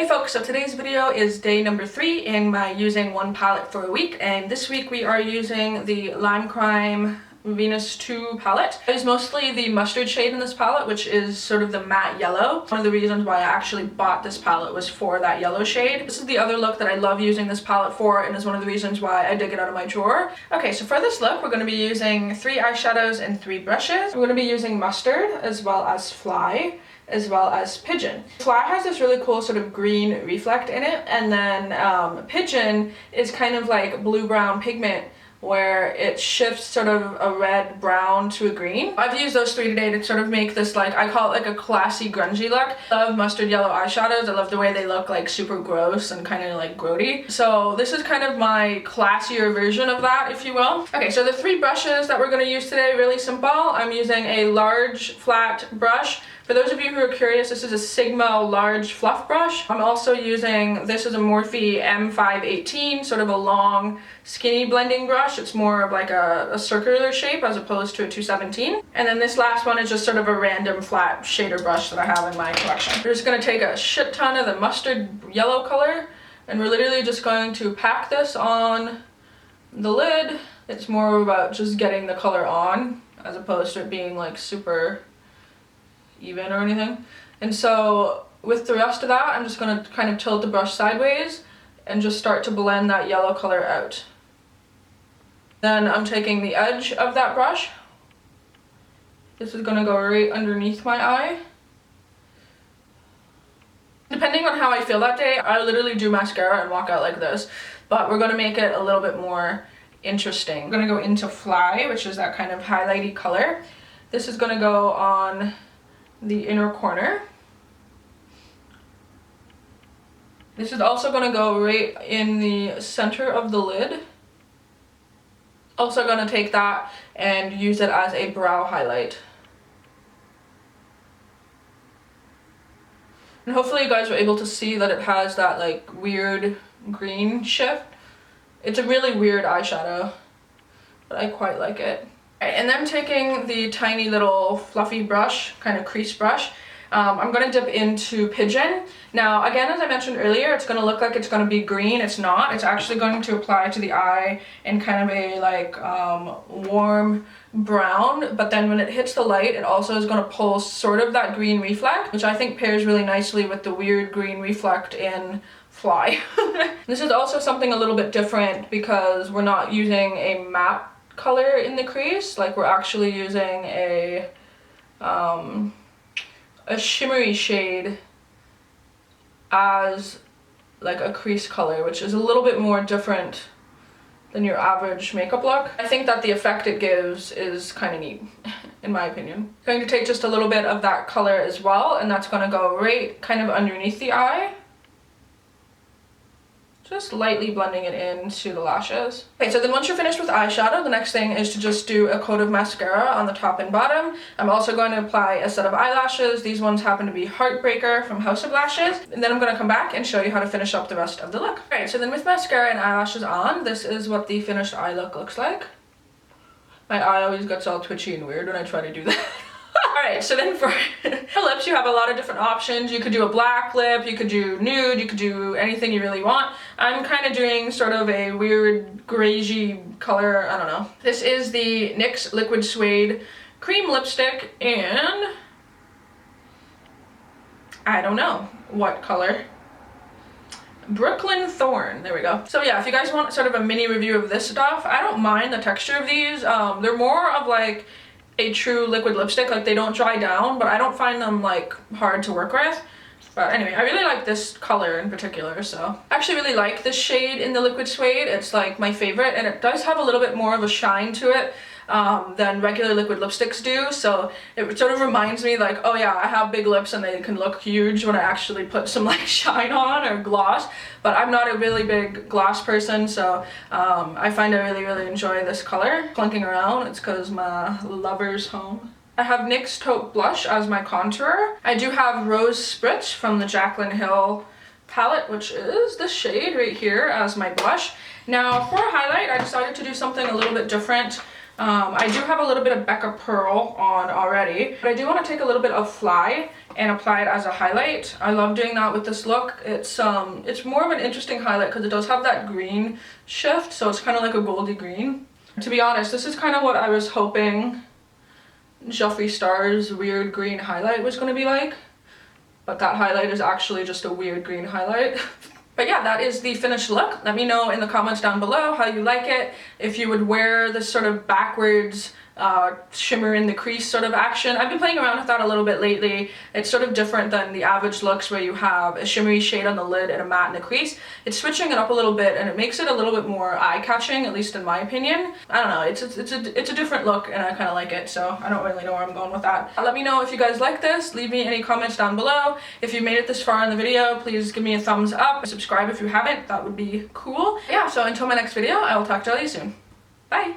Hey folks, so today's video is day number 3 in my using one palette for a week, and this week we are using the Limecrime Venus 2 palette. I use mostly the mustard shade in this palette, which is sort of the matte yellow. One of the reasons why I actually bought this palette was for that yellow shade. This is the other look that I love using this palette for, and is one of the reasons why I dig it out of my drawer. Okay, so for this look we're going to be using 3 eyeshadows and 3 brushes. We're going to be using Mustard as well as Fly, as well as Pigeon. Fly has this really cool sort of green reflect in it, and then Pigeon is kind of like blue-brown pigment where it shifts sort of a red-brown to a green. I've used those 3 today to sort of make this, like, I call it like a classy grungy look. I love mustard yellow eyeshadows. I love the way they look like super gross and kind of like grody. So this is kind of my classier version of that, if you will. Okay, so the 3 brushes that we're going to use today, really simple. I'm using a large flat brush. For those of you who are curious, this is a Sigma large fluff brush. I'm also using, this is a Morphe M518, sort of a long skinny blending brush. It's more of like a circular shape as opposed to a 217. And then this last one is just sort of a random flat shader brush that I have in my collection. We're just going to take a shit ton of the mustard yellow color, and we're literally just going to pack this on the lid. It's more about just getting the color on as opposed to it being like super even or anything. And so with the rest of that, I'm just going to kind of tilt the brush sideways and just start to blend that yellow color out. Then I'm taking the edge of that brush. This is going to go right underneath my eye. Depending on how I feel that day, I literally do mascara and walk out like this, but we're going to make it a little bit more interesting. I'm going to go into Fly, which is that kind of highlighty color. This is going to go on the inner corner. This is also going to go right in the center of the lid. Also going to take that and use it as a brow highlight. And hopefully you guys were able to see that it has that like weird green shift. It's a really weird eyeshadow, but I quite like it. And then taking the tiny little fluffy brush, kind of crease brush, I'm going to dip into Pigeon. Now again, as I mentioned earlier, it's going to look like it's going to be green. It's not. It's actually going to apply to the eye in kind of a like warm brown, but then when it hits the light, it also is going to pull sort of that green reflect, which I think pairs really nicely with the weird green reflect in Fly. This is also something a little bit different because we're not using a matte color in the crease. Like, we're actually using a shimmery shade as like a crease color, which is a little bit more different than your average makeup look. I think that the effect it gives is kind of neat, in my opinion. I'm going to take just a little bit of that color as well, and that's going to go right kind of underneath the eye. Just lightly blending it into the lashes. Okay, so then once you're finished with eyeshadow, the next thing is to just do a coat of mascara on the top and bottom. I'm also going to apply a set of eyelashes. These ones happen to be Heartbreaker from House of Lashes. And then I'm going to come back and show you how to finish up the rest of the look. Alright, so then with mascara and eyelashes on, this is what the finished eye look looks like. My eye always gets all twitchy and weird when I try to do that. Alright, so then for lips, you have a lot of different options. You could do a black lip, you could do nude, you could do anything you really want. I'm kind of doing sort of a weird grayy color, I don't know. This is the NYX Liquid Suede Cream Lipstick, and I don't know what color. Brooklyn Thorn, there we go. So yeah, if you guys want sort of a mini review of this stuff, I don't mind the texture of these. They're more of like a true liquid lipstick, like they don't dry down, but I don't find them like hard to work with. But anyway, I really like this color in particular, so I actually really like this shade in the Liquid Suede. It's like my favorite, and it does have a little bit more of a shine to it than regular liquid lipsticks do, so it sort of reminds me like, oh yeah, I have big lips and they can look huge when I actually put some like shine on or gloss, but I'm not a really big gloss person, so I find I really enjoy this color. Clunking around, it's because my lover's home. I have NYX Taupe Blush as my contour. I do have Rose Spritz from the Jaclyn Hill palette, which is this shade right here, as my blush. Now for a highlight, I decided to do something a little bit different. I do have a little bit of Becca Pearl on already, but I do want to take a little bit of Fly and apply it as a highlight. I love doing that with this look. It's more of an interesting highlight because it does have that green shift, so it's kind of like a goldy green. To be honest, this is kind of what I was hoping Jeffree Star's weird green highlight was going to be like, but that highlight is actually just a weird green highlight. But yeah, that is the finished look. Let me know in the comments down below how you like it. If you would wear this sort of backwards shimmer in the crease sort of action. I've been playing around with that a little bit lately. It's sort of different than the average looks where you have a shimmery shade on the lid and a matte in the crease. It's switching it up a little bit and it makes it a little bit more eye-catching, at least in my opinion. I don't know, it's a different look and I kind of like it, so I don't really know where I'm going with that. Let me know if you guys like this. Leave me any comments down below. If you made it this far in the video, please give me a thumbs up. Subscribe if you haven't, that would be cool. Yeah, so until my next video, I will talk to you soon. Bye!